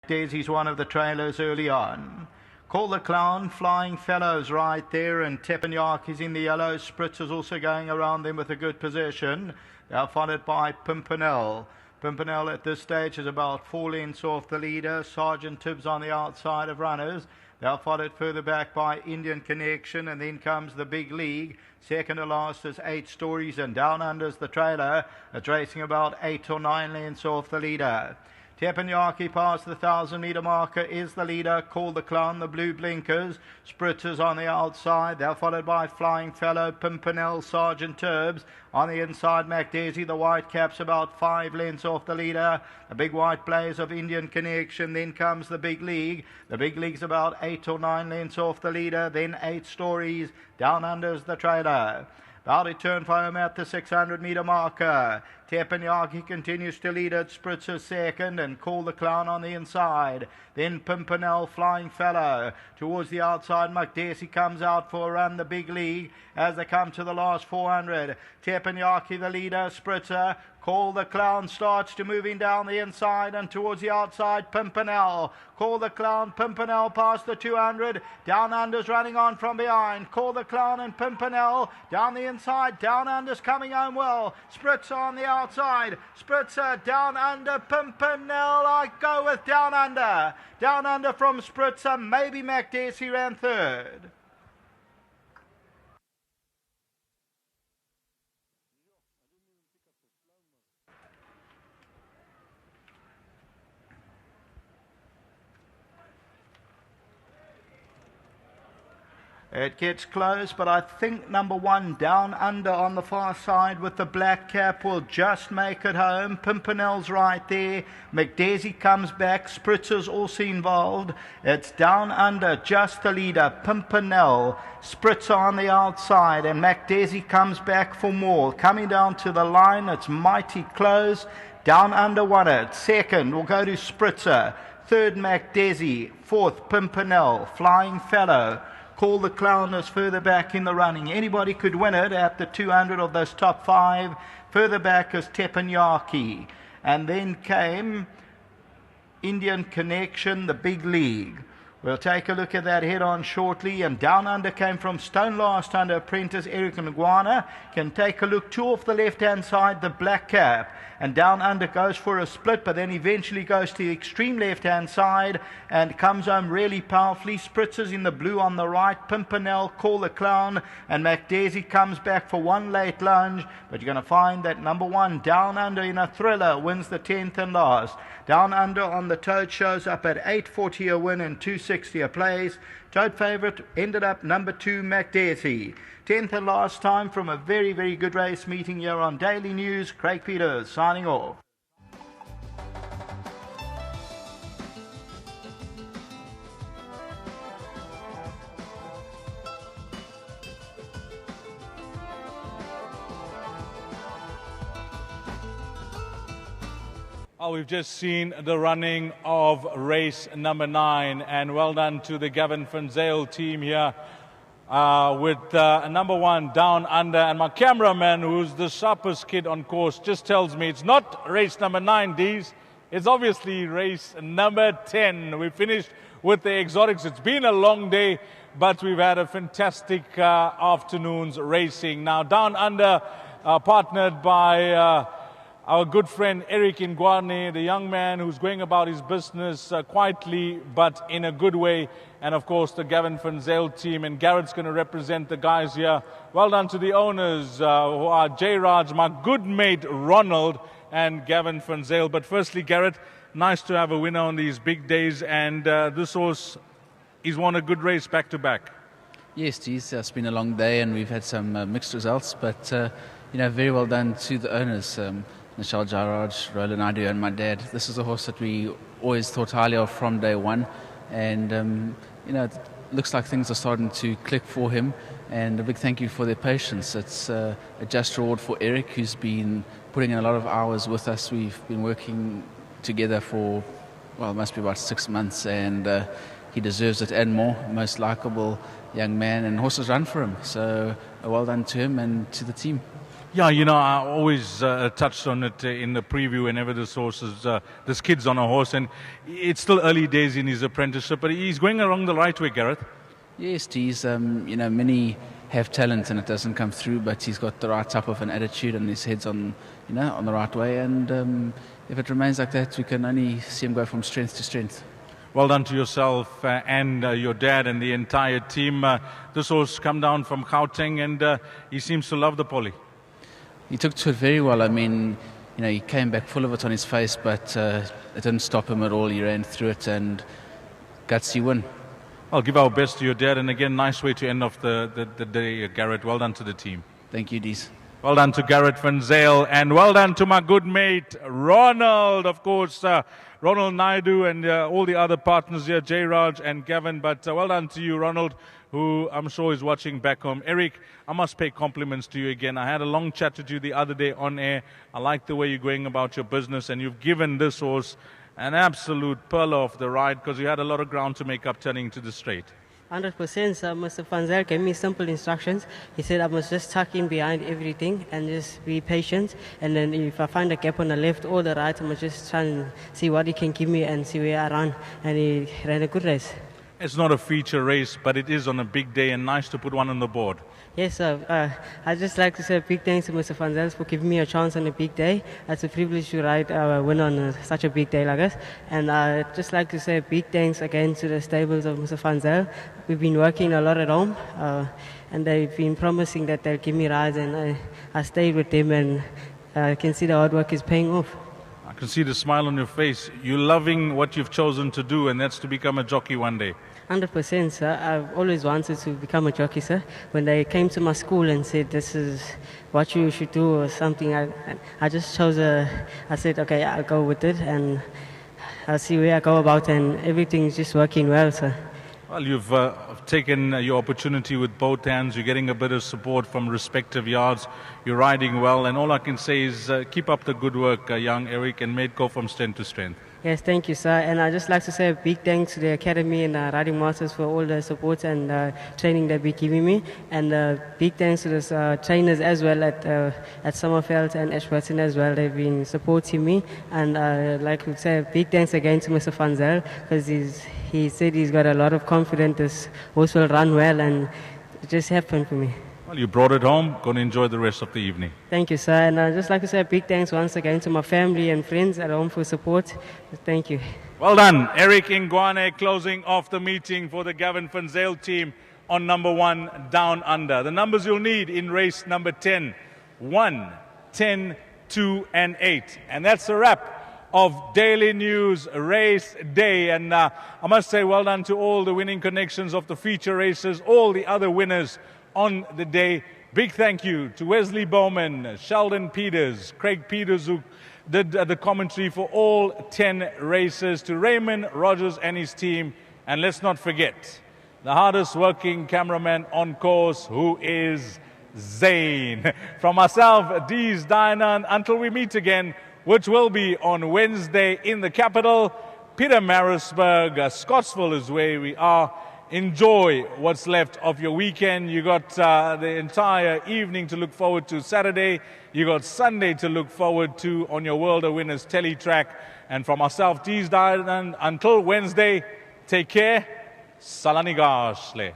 McDaisie's one of the trailers early on. Call the Clown, Flying Fellows right there, and Teppanyarki's in the yellow. Spritzer's also going around them with a good position. They're followed by Pimpernel. Pimpernel at this stage is about 4 lengths off the leader. Sergeant Tibbs on the outside of runners. They're followed further back by Indian Connection, and then comes the Big League. Second to last is 8 Stories, and down under's the trailer. It's racing about 8 or 9 lengths off the leader. Teppanyaki past the 1,000-metre marker is the leader. Call the Clown, the blue blinkers. Spritzers on the outside. They're followed by Flying Fellow, Pimpernel, Sergeant Turbs. On the inside, McDaisy, the white caps about 5 lengths off the leader. The big white blaze of Indian Connection. Then comes the Big League. The Big League's about 8 or 9 lengths off the leader. Then 8 Stories. Down under's the trailer. About to turn for home at the 600-metre marker. Teppanyaki continues to lead it. Spritzer second, and Call the Clown on the inside. Then Pimpernel, Flying Fellow. Towards the outside, McDaisy comes out for a run. The Big League as they come to the last 400. Teppanyaki the leader. Spritzer. Call the Clown starts to moving down the inside, and towards the outside, Pimpernel. Call the Clown, Pimpernel past the 200. Down under's running on from behind. Call the Clown and Pimpernel down the inside. Down under's coming home well. Spritzer on the outside. Spritzer down under Pimpernel. I go with down under. Down under from Spritzer. Maybe McDaisy ran third. It gets close, but I think number 1 down under on the far side with the black cap will just make it home. Pimpernel's right there. McDaisy comes back. Spritzer's also involved. It's down under, just the leader, Pimpernel. Spritzer on the outside, and McDaisy comes back for more. Coming down to the line, it's mighty close. Down under won it. Second will go to Spritzer. Third, McDaisy. Fourth, Pimpernel. Flying Fellow. Call the Clown is further back in the running. Anybody could win it at the 200 of those top 5. Further back is Teppanyaki. And then came Indian Connection, the Big League. We'll take a look at that head-on shortly. And down under came from Stone Last under apprentice Eric Nguana. Can take a look 2 off the left-hand side, the black cap. And down under goes for a split, but then eventually goes to the extreme left-hand side and comes home really powerfully. Spritzers in the blue on the right. Pimpernel, Call the Clown, and McDaisy comes back for one late lunge. But you're going to find that number 1, Down Under in a thriller, wins the 10th and last. Down Under on the Toad shows up at 840 a win and 260 a place. Toad favourite ended up number 2, McDaisy. 10th and last time from a very, very good race meeting here on Daily News. Craig Peters signing off. Oh, we've just seen the running of race number 9, and well done to the Gavin van Zyl team here with number 1, Down Under. And my cameraman, who's the sharpest kid on course, just tells me it's not race number 9, D's. It's obviously race number 10. We finished with the exotics. It's been a long day, but we've had a fantastic afternoon's racing. Now, Down Under, partnered by our good friend Eric Nguane, the young man who's going about his business quietly but in a good way. And of course the Gavin van Zyl team, and Garrett's going to represent the guys here. Well done to the owners who are J. Raj, my good mate Ronald, and Gavin van Zyl. But firstly, Garrett, nice to have a winner on these big days, and this horse, he's won a good race back to back. Yes, geez, it's been a long day and we've had some mixed results, but very well done to the owners. Michelle Jarraj, Roland Naidu, and my dad. This is a horse that we always thought highly of from day one, and it looks like things are starting to click for him. And a big thank you for their patience. It's a just reward for Eric, who's been putting in a lot of hours with us. We've been working together for, well, it must be about 6 months, and he deserves it and more. Most likeable young man, and horses run for him. So well done to him and to the team. Yeah, you know, I always touched on it in the preview whenever this kid's on a horse, and it's still early days in his apprenticeship, but he's going along the right way, Gareth. Yes, he's, many have talent and it doesn't come through, but he's got the right type of an attitude and his head's on the right way. And if it remains like that, we can only see him go from strength to strength. Well done to yourself and your dad and the entire team. This horse come down from Gauteng and he seems to love the Polly. He took to it very well. I mean, he came back full of it on his face, but it didn't stop him at all. He ran through it and gutsy win. I'll give our best to your dad, and again, nice way to end off the day, Garrett. Well done to the team. Thank you, Dees. Well done to Garrett van Zyl, and well done to my good mate, Ronald, of course, Ronald Naidu and all the other partners here, Jay Raj and Gavin, but well done to you, Ronald, who I'm sure is watching back home. Eric, I must pay compliments to you again. I had a long chat with you the other day on air. I like the way you're going about your business, and you've given this horse an absolute pearl of the ride because you had a lot of ground to make up turning to the straight. 100%. So Mr. Van Zyl gave me simple instructions. He said I must just tuck in behind everything and just be patient. And then if I find a gap on the left or the right, I must just try and see what he can give me and see where I run. And he ran a good race. It's not a feature race, but it is on a big day and nice to put one on the board. Yes, sir. I'd just like to say a big thanks to Mr. Van Zyl for giving me a chance on a big day. It's a privilege to ride win on such a big day like this. And I'd just like to say a big thanks again to the stables of Mr. Van Zyl. We've been working a lot at home, and they've been promising that they'll give me rides, and I stayed with them, and I can see the hard work is paying off. I can see the smile on your face. You're loving what you've chosen to do, and that's to become a jockey one day. 100%, sir. I've always wanted to become a jockey, sir. When they came to my school and said, this is what you should do or something, I just chose I said, okay, I'll go with it, and I'll see where I go about, and everything's just working well, sir. Well, you've taken your opportunity with both hands. You're getting a bit of support from respective yards. You're riding well, and all I can say is keep up the good work, young Eric, and may it go from strength to strength. Yes, thank you, sir. And I'd just like to say a big thanks to the Academy and Riding Masters for all the support and training they've been giving me. And big thanks to the trainers as well at Sommerfeld and Ashburton as well. They've been supporting me. And I'd like to say a big thanks again to Mr. Van Zyl, because he said he's got a lot of confidence this horse will run well, and it just happened for me. Well, you brought it home. Going to enjoy the rest of the evening. Thank you, sir. And I'd just like to say a big thanks once again to my family and friends at home for support. Thank you. Well done. Eric Ingwane closing off the meeting for the Gavin van Zyl team on number 1 Down Under. The numbers you'll need in race number 10. 1, 10, 2 and 8. And that's a wrap of Daily News Race Day. And I must say well done to all the winning connections of the feature races, all the other winners on the day. Big thank you to Wesley Bowman, Sheldon Peters, Craig Peters, who did the commentary for all 10 races, to Raymond Rogers and his team. And let's not forget the hardest working cameraman on course, who is Zane. From myself, Dees Dinan, until we meet again, which will be on Wednesday in the capital, Pietermaritzburg. Scottsville is where we are. Enjoy what's left of your weekend. You got the entire evening to look forward to Saturday. You got Sunday to look forward to on your World of Winners teletrack. And from myself, Dees Dinan, until Wednesday, take care. Salani Gashle.